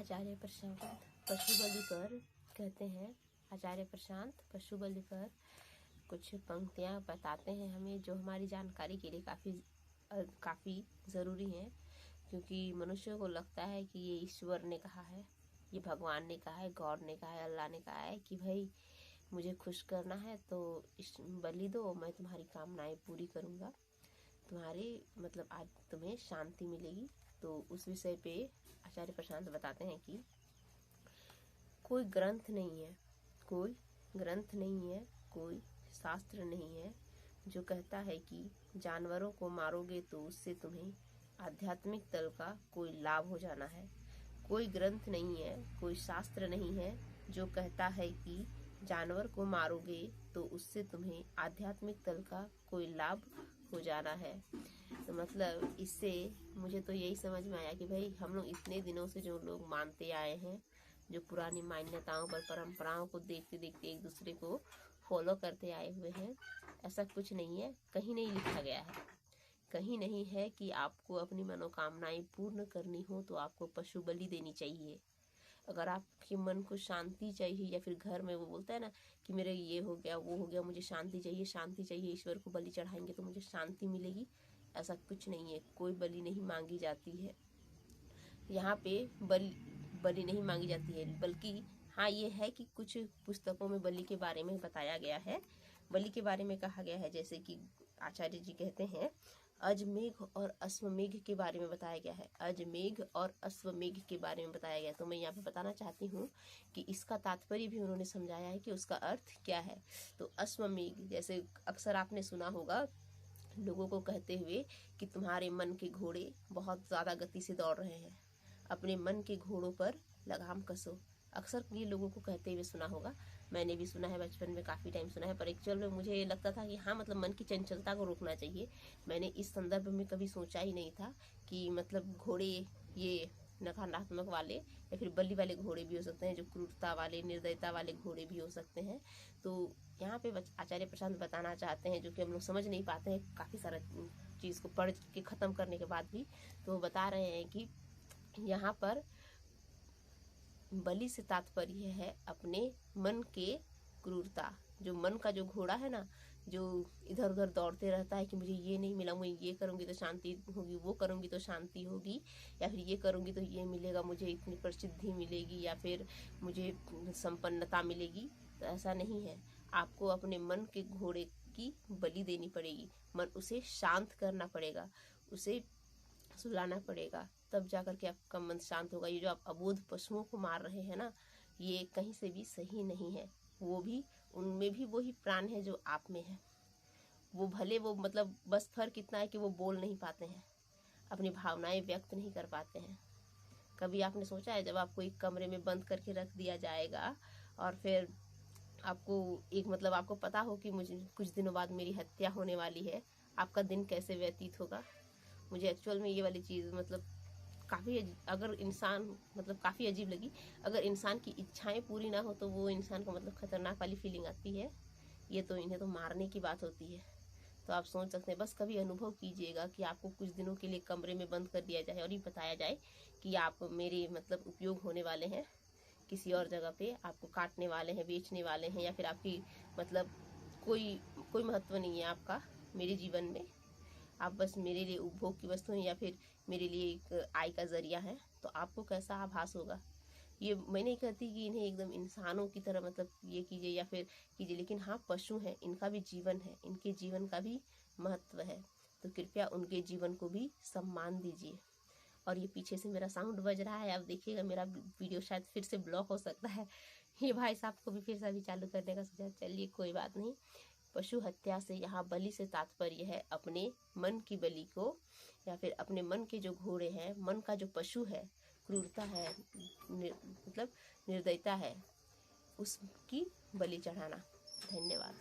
आचार्य प्रशांत पशु बलि पर कहते हैं, आचार्य प्रशांत पशु बलि पर कुछ पंक्तियाँ बताते हैं हमें, जो हमारी जानकारी के लिए काफ़ी ज़रूरी हैं। क्योंकि मनुष्य को लगता है कि ये ईश्वर ने कहा है, ये भगवान ने कहा है, गॉड ने कहा है, अल्लाह ने कहा है कि भाई मुझे खुश करना है तो इस बलि दो, मैं तुम्हारी कामनाएं पूरी करूँगा, तुम्हारी मतलब आज तुम्हें शांति मिलेगी। तो उस विषय पे आचार्य प्रशांत बताते हैं कि कोई ग्रंथ नहीं है, कोई ग्रंथ नहीं है, कोई शास्त्र नहीं है जो कहता है कि जानवरों को मारोगे तो उससे तुम्हें आध्यात्मिक तल का कोई लाभ हो जाना है। कोई ग्रंथ नहीं है, कोई शास्त्र नहीं है जो कहता है कि जानवर को मारोगे तो उससे तुम्हें आध्यात्मिक तल का कोई लाभ हो जाना है। तो मतलब इससे मुझे तो यही समझ में आया कि भाई हम लोग इतने दिनों से जो लोग मानते आए हैं, जो पुरानी मान्यताओं पर, परंपराओं को देखते देखते एक दूसरे को फॉलो करते आए हुए हैं, ऐसा कुछ नहीं है, कहीं नहीं लिखा गया है, कहीं नहीं है कि आपको अपनी मनोकामनाएं पूर्ण करनी हो तो आपको पशु बलि देनी चाहिए। अगर आपके मन को शांति चाहिए, या फिर घर में वो बोलता है ना कि मेरे ये हो गया, वो हो गया, मुझे शांति चाहिए, शांति चाहिए, ईश्वर को बलि चढ़ाएंगे तो मुझे शांति मिलेगी, ऐसा कुछ नहीं है। कोई बलि नहीं मांगी जाती है यहाँ पे, बलि नहीं मांगी जाती है। बल्कि हाँ ये है कि कुछ पुस्तकों में बलि के बारे में बताया गया है, बलि के बारे में कहा गया है। जैसे कि आचार्य जी कहते हैं, अजमेघ और अश्वमेघ के बारे में बताया गया है, अजमेघ और अश्वमेघ के बारे में बताया गया है। तो मैं यहाँ पे बताना चाहती हूँ कि इसका तात्पर्य भी उन्होंने समझाया है कि उसका अर्थ क्या है। तो अश्वमेघ, जैसे अक्सर आपने सुना होगा लोगों को कहते हुए कि तुम्हारे मन के घोड़े बहुत ज़्यादा गति से दौड़ रहे हैं, अपने मन के घोड़ों पर लगाम कसो। अक्सर ये लोगों को कहते हुए सुना होगा, मैंने भी सुना है, बचपन में काफ़ी टाइम सुना है। पर एक्चुअल में मुझे ये लगता था कि हाँ मतलब मन की चंचलता को रोकना चाहिए। मैंने इस संदर्भ में कभी सोचा ही नहीं था कि मतलब घोड़े ये नकारात्मक वाले या फिर बलि वाले घोड़े भी हो सकते हैं, जो क्रूरता वाले, निर्दयता वाले घोड़े भी हो सकते हैं। तो यहाँ पे आचार्य प्रशांत बताना चाहते हैं, जो कि हम लोग समझ नहीं पाते हैं काफ़ी सारा चीज़ को पढ़ के ख़त्म करने के बाद भी। तो बता रहे हैं कि यहाँ पर बलि से तात्पर्य है अपने मन के क्रूरता। जो मन का जो घोड़ा है ना, जो इधर उधर दौड़ते रहता है कि मुझे ये नहीं मिला, मैं ये करूँगी तो शांति होगी, वो करूँगी तो शांति होगी, या फिर ये करूँगी तो ये मिलेगा, मुझे इतनी प्रसिद्धि मिलेगी, या फिर मुझे संपन्नता मिलेगी। तो ऐसा नहीं है, आपको अपने मन के घोड़े की बलि देनी पड़ेगी। मन उसे शांत करना पड़ेगा, उसे सुलाना पड़ेगा, तब जाकर के आपका मन शांत होगा। ये जो आप अबोध पशुओं को मार रहे हैं ना, ये कहीं से भी सही नहीं है। वो भी, उनमें भी वही प्राण है जो आप में है। वो भले वो मतलब बस फर्क इतना है कि वो बोल नहीं पाते हैं, अपनी भावनाएं व्यक्त नहीं कर पाते हैं। कभी आपने सोचा है जब आपको एक कमरे में बंद करके रख दिया जाएगा और फिर आपको एक मतलब आपको पता हो कि मुझे कुछ दिनों बाद मेरी हत्या होने वाली है, आपका दिन कैसे व्यतीत होगा? मुझे एक्चुअल में ये वाली चीज़ मतलब काफ़ी, अगर इंसान मतलब काफ़ी अजीब लगी। अगर इंसान की इच्छाएं पूरी ना हो तो वो इंसान को मतलब खतरनाक वाली फीलिंग आती है। ये तो इन्हें तो मारने की बात होती है। तो आप सोच सकते हैं, बस कभी अनुभव कीजिएगा कि आपको कुछ दिनों के लिए कमरे में बंद कर दिया जाए और ये बताया जाए कि आप मेरे मतलब उपयोग होने वाले हैं, किसी और जगह पे आपको काटने वाले हैं, बेचने वाले हैं, या फिर आपकी मतलब कोई महत्व नहीं है आपका मेरे जीवन में, आप बस मेरे लिए उपभोग की वस्तु हैं, या फिर मेरे लिए एक आय का जरिया है। तो आपको कैसा आभास होगा? ये मैं नहीं कहती कि इन्हें एकदम इंसानों की तरह मतलब ये कीजिए या फिर कीजिए, लेकिन हाँ पशु हैं, इनका भी जीवन है, इनके जीवन का भी महत्व है। तो कृपया उनके जीवन को भी सम्मान दीजिए। और ये पीछे से मेरा साउंड बज रहा है, आप देखिएगा मेरा वीडियो शायद फिर से ब्लॉक हो सकता है। ये भाई साहब को भी फिर से अभी चालू करने का सोचा, चलिए कोई बात नहीं। पशु हत्या से यहाँ बलि से तात्पर्य है अपने मन की बलि को, या फिर अपने मन के जो घोड़े हैं, मन का जो पशु है, क्रूरता है, मतलब निर्दयता है, उसकी बलि चढ़ाना। धन्यवाद।